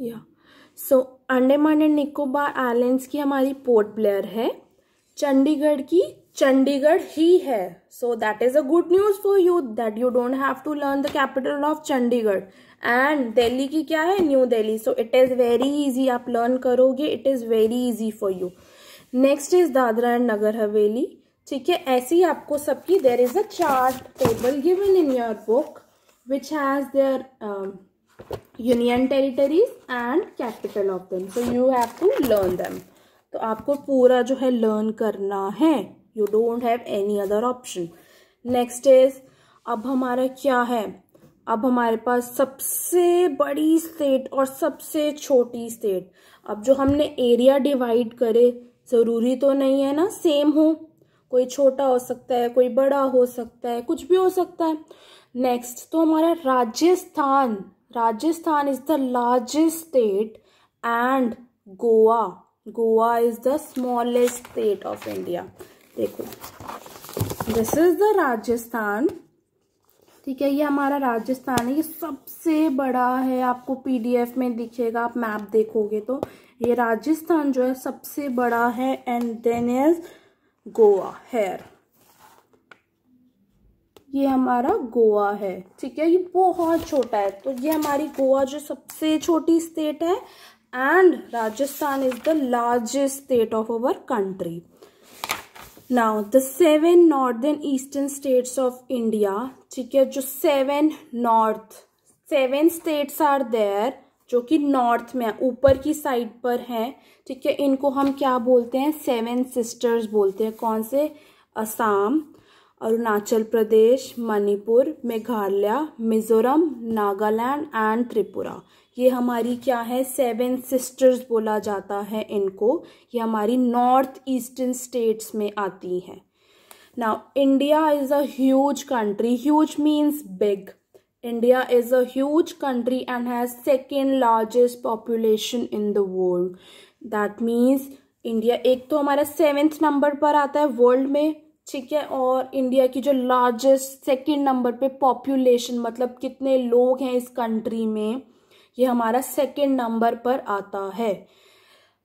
या सो Andaman and Nicobar islands की हमारी पोर्ट ब्लेयर है, चंडीगढ़ की चंडीगढ़ ही है. So that is a good news for you that you don't have to learn the capital of Chandigarh. And Delhi की क्या है, New Delhi. So it is very easy, आप लर्न करोगे, it is very easy for you. Next is Dadra and Nagar Haveli. ठीक है, ऐसे ही आपको सबकी there is a chart table given in your book which has their union territories and capital of them. So you have to learn them. तो आपको पूरा जो है लर्न करना है. You don't have any other option. Next is, अब हमारा क्या है, अब हमारे पास सबसे बड़ी स्टेट और सबसे छोटी स्टेट. अब जो हमने एरिया डिवाइड करे, जरूरी तो नहीं है ना सेम हो, कोई छोटा हो सकता है, कोई बड़ा हो सकता है, कुछ भी हो सकता है. नेक्स्ट तो हमारा Rajasthan. Rajasthan is the largest state and Goa is the smallest state of India. देखो, दिस इज द राजस्थान. ठीक है, ये हमारा राजस्थान है, ये सबसे बड़ा है. आपको पीडीएफ में दिखेगा, आप मैप देखोगे तो ये राजस्थान जो है सबसे बड़ा है. And then is Goa here, ये हमारा गोवा है. ठीक है, ये बहुत छोटा है. तो ये हमारी गोवा जो सबसे छोटी स्टेट है and Rajasthan is the largest state of our country. Now the 7 northern eastern states of India. ठीक है, जो 7 स्टेट्स आर देयर जो कि नॉर्थ में ऊपर की साइड पर हैं. ठीक है, इनको हम क्या बोलते हैं, 7 सिस्टर्स बोलते हैं. कौन से, असम, अरुणाचल प्रदेश, मणिपुर, मेघालय, मिजोरम, नागालैंड एंड त्रिपुरा. ये हमारी क्या है, 7 सिस्टर्स बोला जाता है इनको. ये हमारी नॉर्थ ईस्टर्न स्टेट्स में आती हैं. Now India is a huge country. Huge means big. India is a huge country and has second largest population in the world. That means India एक तो हमारा 7th नंबर पर आता है वर्ल्ड में. ठीक है, और इंडिया की जो लार्जेस्ट सेकंड नंबर पे पॉपुलेशन, मतलब कितने लोग हैं इस कंट्री में, ये हमारा सेकंड नंबर पर आता है.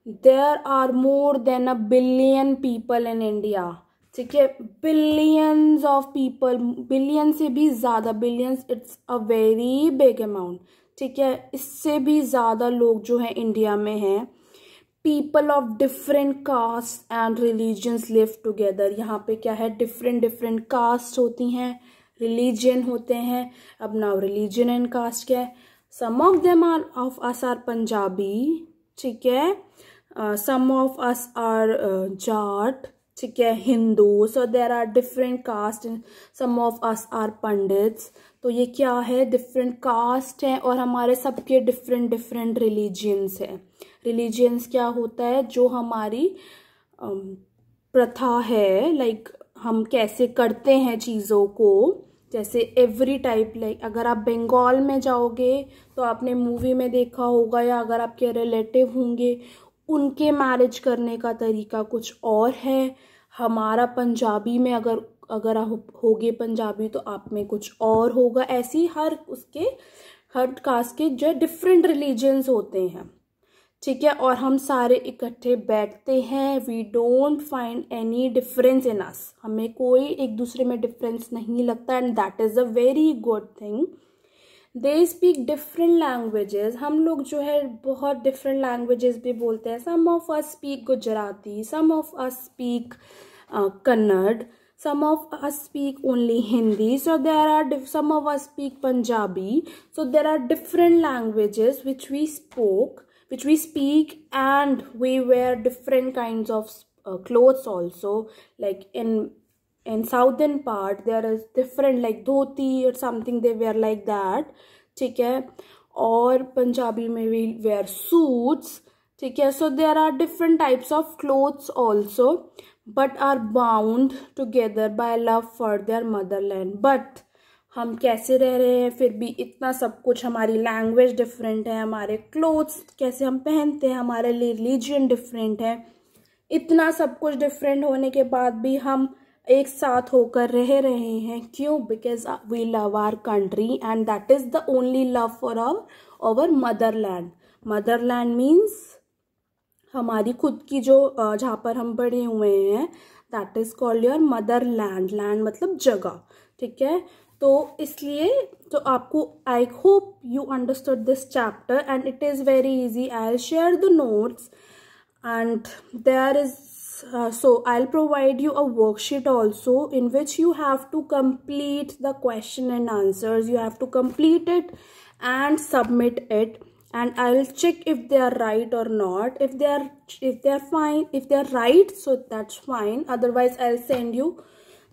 There are more than 1 billion people in India. ठीक है, बिलियंस ऑफ पीपल, बिलियन से भी ज्यादा, billions it's a very big amount. ठीक है, इससे भी ज्यादा लोग जो है इंडिया में हैं. People of different caste and religions live together. यहाँ पे क्या है, डिफरेंट कास्ट होती हैं, रिलीजन होते हैं. अब नाउ रिलीजन एंड कास्ट क्या है, some of them are of us are Punjabi. ठीक है, some of us are Jat. ठीक है, Hindu. So there are different caste and some of us are Pandits. तो ये क्या है, डिफरेंट कास्ट है और हमारे सबके डिफरेंट रिलीजियंस है. रिलीजियंस क्या होता है, जो हमारी प्रथा है, लाइक हम कैसे करते हैं चीज़ों को. जैसे एवरी टाइप, लाइक अगर आप बंगाल में जाओगे तो आपने मूवी में देखा होगा, या अगर आपके रिलेटिव होंगे उनके मैरिज करने का तरीका कुछ और है. हमारा पंजाबी में अगर आप होगे पंजाबी तो आप में कुछ और होगा. ऐसी हर कास्ट के जो डिफरेंट रिलीजन्स होते हैं. ठीक है, और हम सारे इकट्ठे बैठते हैं. We don't find any difference in us. हमें कोई एक दूसरे में डिफरेंस नहीं लगता and that is a very good thing. They speak different languages. हम लोग जो है बहुत डिफरेंट लैंग्वेजेस भी बोलते हैं. Some of us speak Gujarati, some of us speak Kannada, some of us speak only Hindi. So there are some of us speak Punjabi. So there are different languages which we speak, and we wear different kinds of clothes also. Like in southern part there is different, like dhoti or something they wear like that. ठीक है, और पंजाबी में we wear suits. ठीक है, so there are different types of clothes also, but are bound together by love for their motherland. But हम कैसे रह रहे हैं फिर भी इतना सब कुछ, हमारी लैंग्वेज डिफरेंट है, हमारे क्लोथ्स कैसे हम पहनते हैं, हमारे रिलीजन डिफरेंट है. इतना सब कुछ डिफरेंट होने के बाद भी हम एक साथ होकर रह रहे हैं. क्यों? Because we love our country and that is the only love for our motherland. Motherland means हमारी खुद की जो जहाँ पर हम बड़े हुए हैं, that is called your Motherland. Land मतलब जगह, ठीक है। तो इसलिए तो आपको, I hope you understood this chapter and it is very easy. I will share the notes and there is so I'll provide you a worksheet also in which you have to complete the question and answers. You have to complete it and submit it, and I'll check if they are right or not. If they are fine, if they are right, so that's fine. Otherwise I'll send you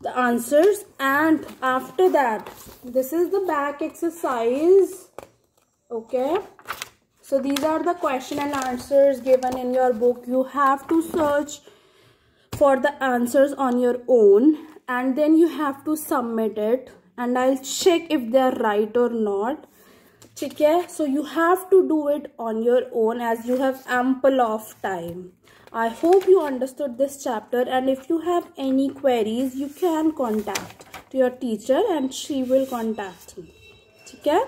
the answers. And after that, this is the back exercise, okay. So these are the question and answers given in your book. You have to search for the answers on your own and then you have to submit it and I'll check if they are right or not. Okay, so you have to do it on your own as you have ample of time. I hope you understood this chapter, and if you have any queries you can contact to your teacher and she will contact me. Okay.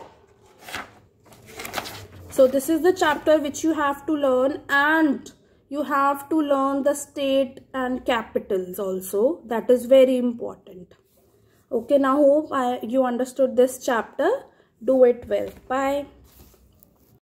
So this is the chapter which you have to learn, and you have to learn the state and capitals also. That is very important. Okay, now hope you understood this chapter. Do it well. Bye.